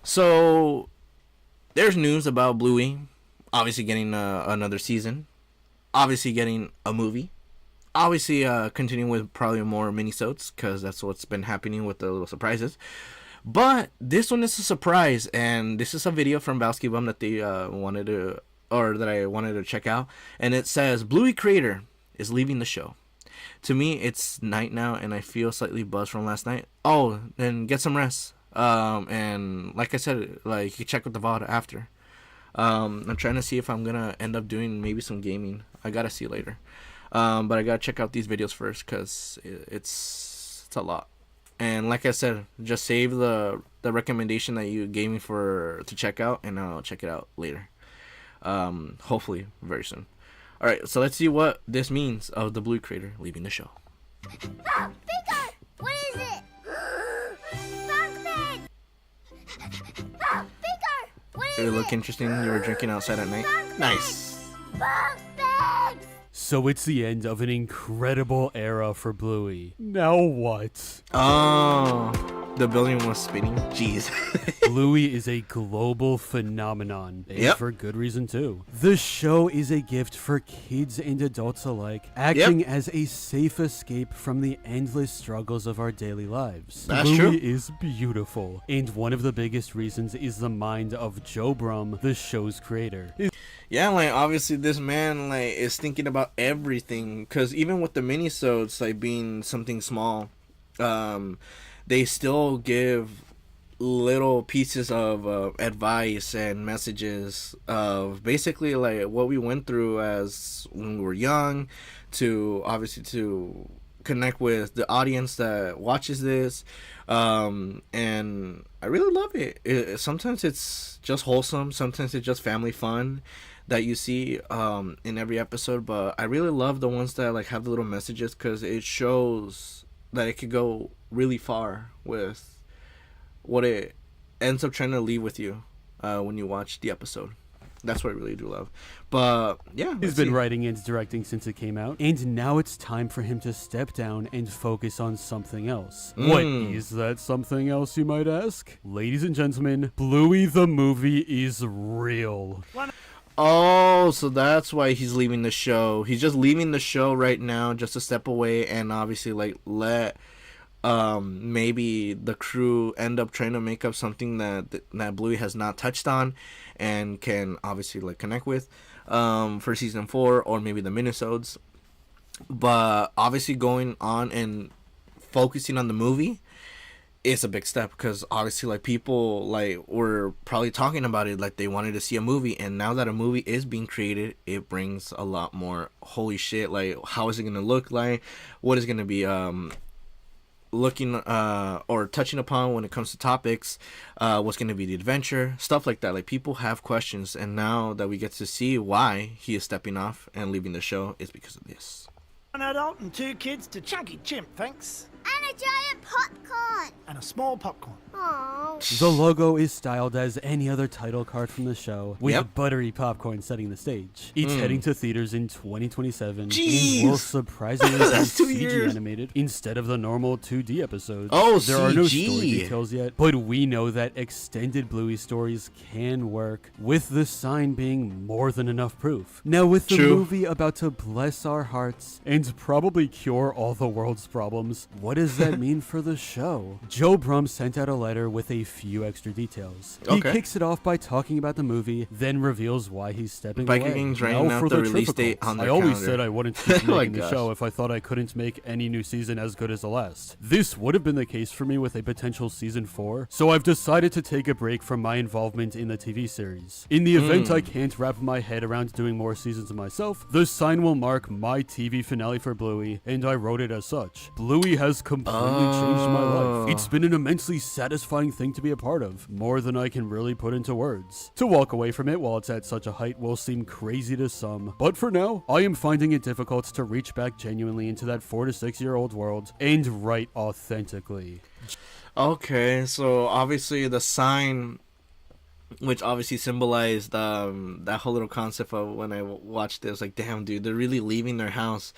So there's news about Bluey, obviously getting another season, obviously getting a movie, obviously continuing with probably more minisodes because that's what's been happening with the little surprises. But this one is a surprise, and this is a video from Valskibum that they wanted to, or that I wanted to check out, and it says Bluey creator is leaving the show. To me, it's night now, and I feel slightly buzzed from last night. Oh, then get some rest. And like I said, like you can check with the VOD after. I'm trying to see if I'm gonna end up doing maybe some gaming. I gotta see later. But I gotta check out these videos first because it's a lot. And like I said, just save the recommendation that you gave me to check out, and I'll check it out later. Hopefully very soon. All right, so let's see what this means of the Bluey creator leaving the show. Oh, Pico! What is it? Bunk bed! Oh, Pico! What is it? It look interesting. You were drinking outside at night. Nice. Bunk beds! So it's the end of an incredible era for Bluey. Now what? Oh, the building was spinning. Jeez. Bluey is a global phenomenon, and Yep. for good reason too. The show is a gift for kids and adults alike, acting as a safe escape from the endless struggles of our daily lives. That's Bluey true. is beautiful, and one of the biggest reasons is the mind of Joe Brum, the show's creator. Yeah, like obviously this man like is thinking about everything, because even with the minisodes like being something small, they still give little pieces of advice and messages of basically like what we went through as when we were young, to obviously to connect with the audience that watches this. And I really love sometimes it's just wholesome, sometimes it's just family fun that you see in every episode, but I really love the ones that like have the little messages, because it shows that it could go really far with what it ends up trying to leave with you when you watch the episode. That's what I really do love. But yeah, He's been writing and directing since it came out, and now it's time for him to step down and focus on something else. What is that something else, you might ask? Ladies and gentlemen, Bluey the movie is real. Oh, so that's why he's leaving the show. He's just leaving the show right now just to step away and obviously like let maybe the crew end up trying to make up something that Bluey has not touched on and can obviously like connect with for season 4, or maybe the minisodes. But obviously going on and focusing on the movie is a big step, because obviously like people like were probably talking about it, like they wanted to see a movie, and now that a movie is being created, it brings a lot more holy shit, like how is it gonna look like, what is gonna be looking or touching upon when it comes to topics, what's going to be the adventure, stuff like that. Like people have questions, and now that we get to see why he is stepping off and leaving the show is because of this. One adult and 2 kids to Chunky Chimp, thanks. And a giant popcorn! And a small popcorn. Aww. The logo is styled as any other title card from the show, with Yep. buttery popcorn setting the stage. It's heading to theaters in 2027 Jeez. and will surprisingly be That's 2 CG years. animated instead of the normal 2D episodes. Oh, there are no story CG. details yet, but we know that extended Bluey stories can work, with the sign being more than enough proof. Now, with the True. movie about to bless our hearts and probably cure all the world's problems, what does that mean for the show? Joe Brum sent out a letter with a few extra details. He Okay. kicks it off by talking about the movie, then reveals why he's stepping Biker away. Gang's Now writing out for the release date Trifficals. on their I always calendar. said I wouldn't keep Oh my making the gosh. show if I thought I couldn't make any new season as good as the last. This would have been the case for me with a potential season 4, so I've decided to take a break from my involvement in the TV series. In the event I can't wrap my head around doing more seasons myself, the sign will mark my TV finale for Bluey, and I wrote it as such. Bluey has completely changed my life. It's been an immensely satisfying thing to be a part of, more than I can really put into words. To walk away from it while it's at such a height will seem crazy to some, but for now, I am finding it difficult to reach back genuinely into that 4 to 6 year old world and write authentically. Okay, so obviously the sign, which obviously symbolized that whole little concept of when I watched it, I was like, damn, dude, they're really leaving their house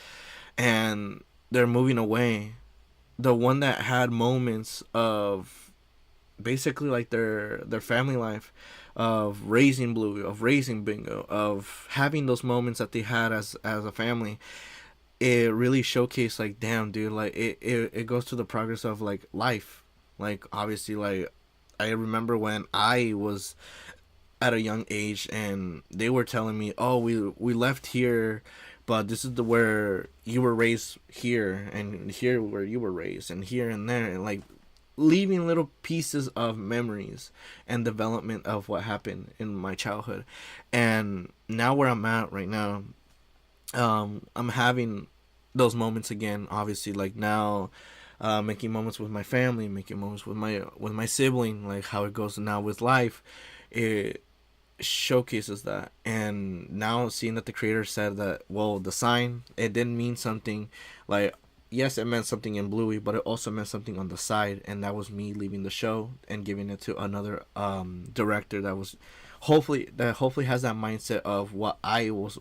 and they're moving away. The one that had moments of basically like their family life of raising Bluey, of raising Bingo, of having those moments that they had as a family. It really showcased like, damn, dude, like it goes to the progress of like life. Like obviously, like I remember when I was at a young age and they were telling me, oh, we left here, but this is the where you were raised here, and here where you were raised, and here and there, and like leaving little pieces of memories and development of what happened in my childhood. And now where I'm at right now, I'm having those moments again, obviously, like now, making moments with my family, making moments with my sibling, like how it goes now with life. It showcases that. And now seeing that the creator said that, well, the sign, it didn't mean something, like yes, it meant something in Bluey, but it also meant something on the side, and that was me leaving the show and giving it to another director that was hopefully has that mindset of what I was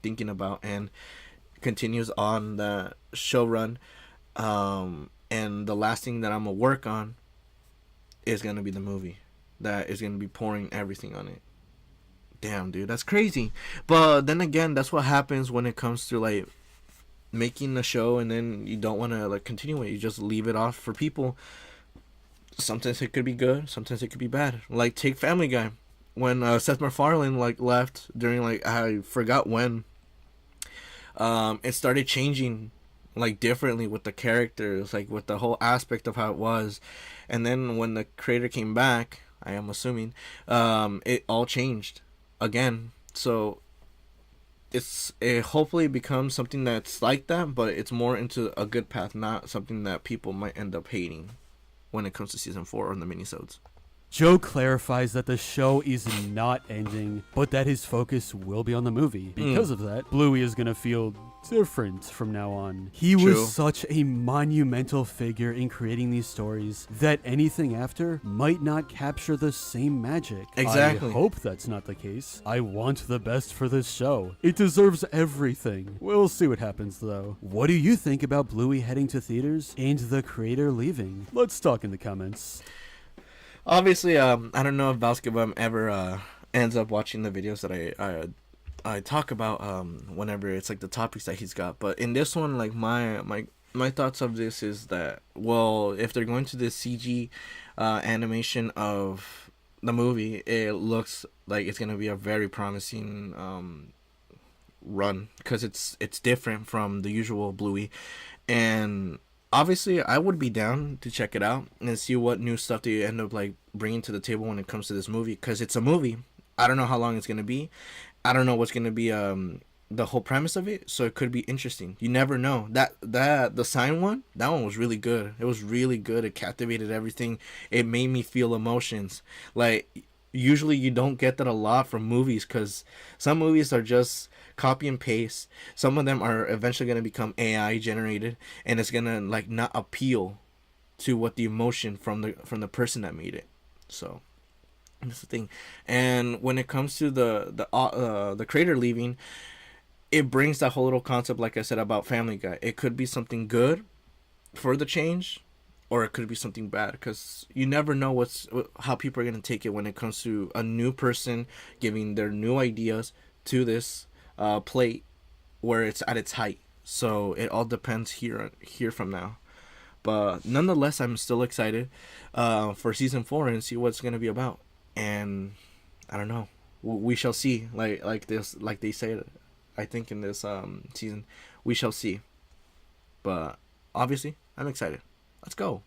thinking about, and continues on the show run. And the last thing that I'm gonna work on is gonna be the movie that is gonna be pouring everything on it. Damn, dude, that's crazy. But then again, that's what happens when it comes to like making the show, and then you don't want to like continue it. You just leave it off for people. Sometimes it could be good, sometimes it could be bad. Like take Family Guy, when Seth MacFarlane like left during like I forgot when. It started changing like differently with the characters, like with the whole aspect of how it was. And then when the creator came back, I am assuming, it all changed again. So it hopefully becomes something that's like that, but it's more into a good path, not something that people might end up hating when it comes to season 4 or the minisodes. Joe clarifies that the show is not ending, but that his focus will be on the movie. Because of that, Bluey is gonna feel different from now on. He True. was such a monumental figure in creating these stories that anything after might not capture the same magic. Exactly. I hope that's not the case. I want the best for this show. It deserves everything. We'll see what happens though. What do you think about Bluey heading to theaters and the creator leaving? Let's talk in the comments. Obviously, I don't know if Valskibum ever ends up watching the videos that I talk about whenever it's like the topics that he's got. But in this one, like my thoughts of this is that, well, if they're going to this CG animation of the movie, it looks like it's gonna be a very promising run, because it's different from the usual Bluey. And obviously I would be down to check it out and see what new stuff they end up like bringing to the table when it comes to this movie, because it's a movie. I don't know how long it's gonna be. I don't know what's gonna be the whole premise of it, so it could be interesting. You never know. That the sign one, that one was really good. It was really good. It captivated everything. It made me feel emotions. Like usually you don't get that a lot from movies, because some movies are just copy and paste. Some of them are eventually going to become AI generated, and it's going to like not appeal to what the emotion from the person that made it. So that's the thing. And when it comes to the creator leaving, it brings that whole little concept, like I said, about Family Guy. It could be something good for the change, or it could be something bad, because you never know how people are going to take it when it comes to a new person giving their new ideas to this plate where it's at its height. So it all depends here from now. But nonetheless, I'm still excited for season 4 and see what it's going to be about. And I don't know, we shall see. Like they say, I think in this season, we shall see. But obviously I'm excited. Let's go.